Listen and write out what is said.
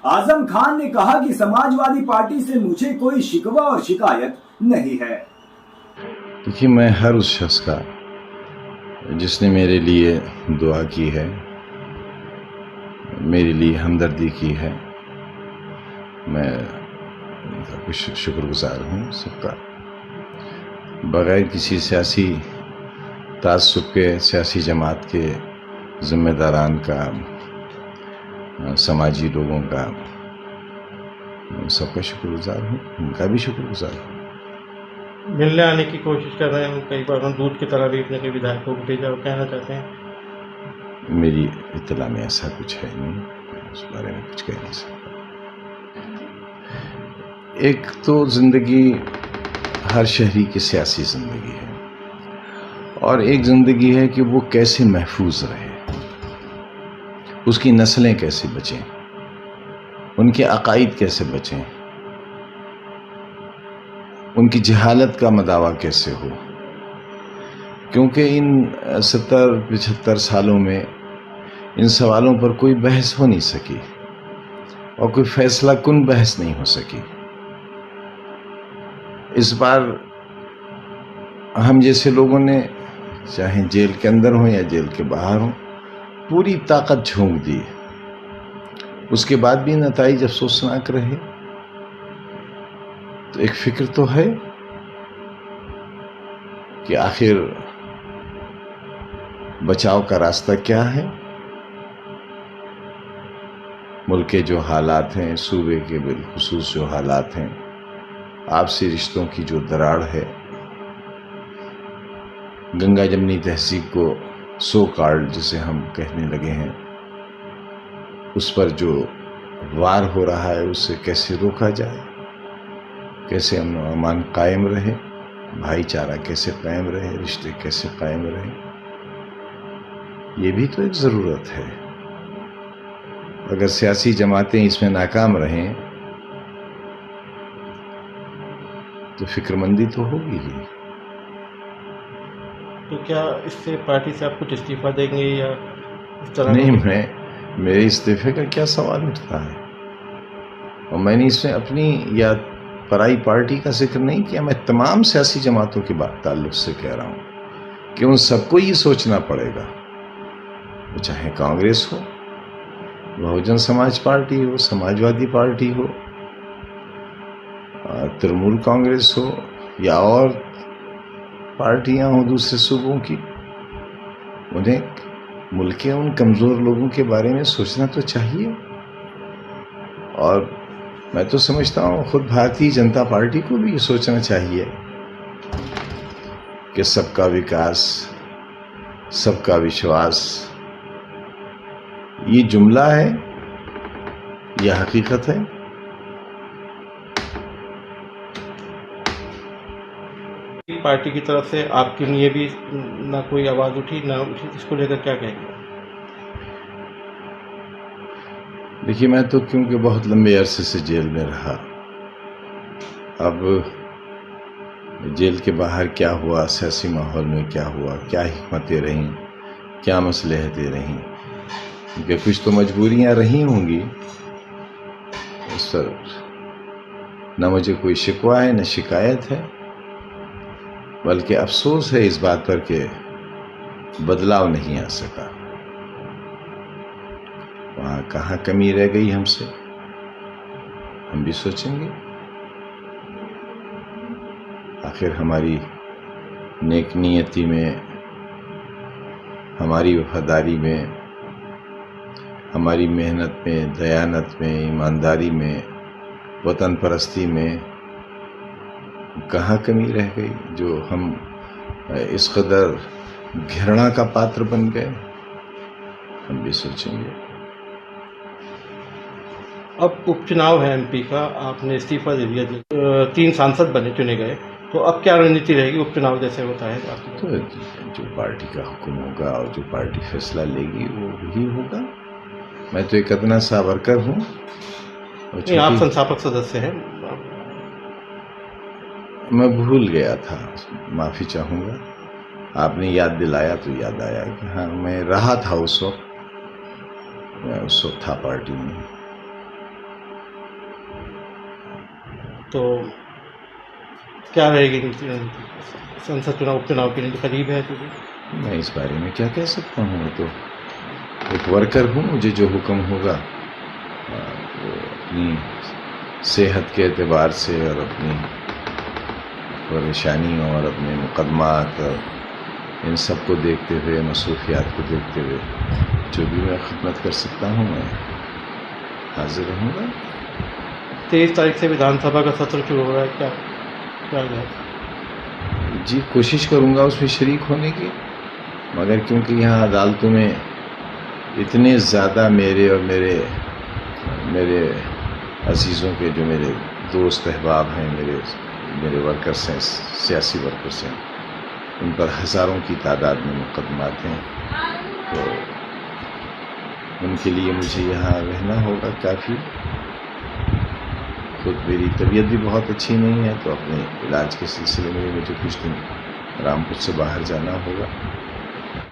आजम खान ने कहा कि समाजवादी पार्टी से मुझे कोई शिकवा और शिकायत नहीं है। देखिए, मैं हर उस शख्स का जिसने मेरे लिए दुआ की है, मेरे लिए हमदर्दी की है, मैं उनका शुक्रगुजार हूँ सबका, बगैर किसी सियासी तासुब के, सियासी जमात के ज़िम्मेदारान का, समाजी लोगों का, सबका शुक्रगुजार हूँ, उनका भी शुक्रगुजार हूँ। मिलने आने की कोशिश कर रहे हैं, कई बार हम दूध की तरह भी अपने विधायकों को भेजा, कहना चाहते हैं? मेरी इत्तला में ऐसा कुछ है नहीं, मैं उस बारे में कुछ कह नहीं सकता। एक तो ज़िंदगी हर शहरी की सियासी ज़िंदगी है, और एक ज़िंदगी है कि वो कैसे महफूज रहे, उसकी नस्लें कैसे बचें, उनके अकाइद कैसे बचें, उनकी जहालत का मदावा कैसे हो। क्योंकि इन 70-75 सालों में इन सवालों पर कोई बहस हो नहीं सकी और कोई फैसला कुन बहस नहीं हो सकी। इस बार हम जैसे लोगों ने, चाहे जेल के अंदर हो या जेल के बाहर हो, पूरी ताकत झोंक दी, उसके बाद भी नतीजे अफसोसनाक रहे। तो एक फिक्र तो है कि आखिर बचाव का रास्ता क्या है। मुल्क के जो हालात हैं, सूबे के बिलखुसूस जो हालात हैं, आपसी रिश्तों की जो दरार है, गंगा जमनी तहजीब को सो कार्ड जिसे हम कहने लगे हैं, उस पर जो वार हो रहा है उससे कैसे रोका जाए, कैसे अमन और अमान कायम रहे, भाईचारा कैसे कायम रहे, रिश्ते कैसे कायम रहे, ये भी तो एक ज़रूरत है। अगर सियासी जमातें इसमें नाकाम रहें तो फिक्रमंदी तो होगी ही। तो क्या इससे पार्टी से आप कुछ इस्तीफा देंगे या इस तरह? नहीं, मेरे इस्तीफे का क्या सवाल उठता है, और मैंने इसमें अपनी या पराई पार्टी का जिक्र नहीं किया। मैं तमाम सियासी जमातों की बात ताल्लुक से कह रहा हूँ कि उन सबको ये सोचना पड़ेगा, वो चाहे कांग्रेस हो, बहुजन समाज पार्टी हो, समाजवादी पार्टी हो, तृणमूल कांग्रेस हो या और पार्टियां हो दूसरे सूबों की, उन्हें मुल्क के उन कमज़ोर लोगों के बारे में सोचना तो चाहिए। और मैं तो समझता हूँ खुद भारतीय जनता पार्टी को भी ये सोचना चाहिए कि सबका विकास, सबका विश्वास, ये जुमला है, यह हकीकत है। पार्टी की तरफ से आपके लिए भी ना कोई आवाज़ उठी ना उठी, इसको लेकर क्या कहेंगे? देखिए, मैं तो क्योंकि बहुत लंबे अरसे से जेल में रहा, अब जेल के बाहर क्या हुआ, सियासी माहौल में क्या हुआ, क्या हिकमतें रहीं, क्या मसलहतें रहीं, क्योंकि कुछ तो मजबूरियां रही होंगी, उस पर न मुझे कोई शिकवा है न शिकायत है, बल्कि अफसोस है इस बात पर कि बदलाव नहीं आ सका। वहाँ कहाँ कमी रह गई हमसे, हम भी सोचेंगे। आखिर हमारी नेक नियति में, हमारी वफादारी में, हमारी मेहनत में, दयानत में, ईमानदारी में, वतन परस्ती में कहाँ कमी रह गई जो हम इस कदर घृणा का पात्र बन गए, हम भी सोचेंगे। अब उपचुनाव है एमपी का, आपने इस्तीफा दे दिया, 3 सांसद बने, चुने गए, तो अब क्या रणनीति रहेगी? उपचुनाव जैसे होता है आपकी, तो जो पार्टी का हुक्म होगा और जो पार्टी फैसला लेगी वो ही होगा। मैं तो एक अदना सा वर्कर हूँ। नहीं, आप संस्थापक सदस्य हैं। मैं भूल गया था, माफ़ी चाहूँगा। आपने याद दिलाया तो याद आया कि हाँ, मैं रहा था उस वक्त, मैं उस वक्त था पार्टी में। तो क्या रहेगी नीति रणनीति? संसद चुनाव उपचुनाव के लिए करीब है क्योंकि मैं इस बारे में क्या कह सकता हूँ? मैं तो एक वर्कर हूँ, मुझे जो हुक्म होगा वो अपनी सेहत के एतबार से और अपनी परेशानियों और अपने मुकदमात और इन सब को देखते हुए, मसरूफियात को देखते हुए जो भी मैं खिदमत कर सकता हूँ मैं हाजिर रहूँगा। 23 तारीख से विधानसभा का सत्र शुरू हो रहा है, क्या क्या है? जी, कोशिश करूँगा उसमें शरीक होने की, मगर क्योंकि यहाँ अदालतों में इतने ज़्यादा मेरे और मेरे अजीज़ों के जो मेरे दोस्त अहबाब हैं, मेरे वर्कर्स हैं, सियासी वर्कर्स हैं, उन पर हज़ारों की तादाद में मुकदमात हैं, तो उनके लिए मुझे यहाँ रहना होगा काफ़ी। खुद मेरी तबीयत भी बहुत अच्छी नहीं है, तो अपने इलाज के सिलसिले में मुझे कुछ दिन रामपुर से बाहर जाना होगा।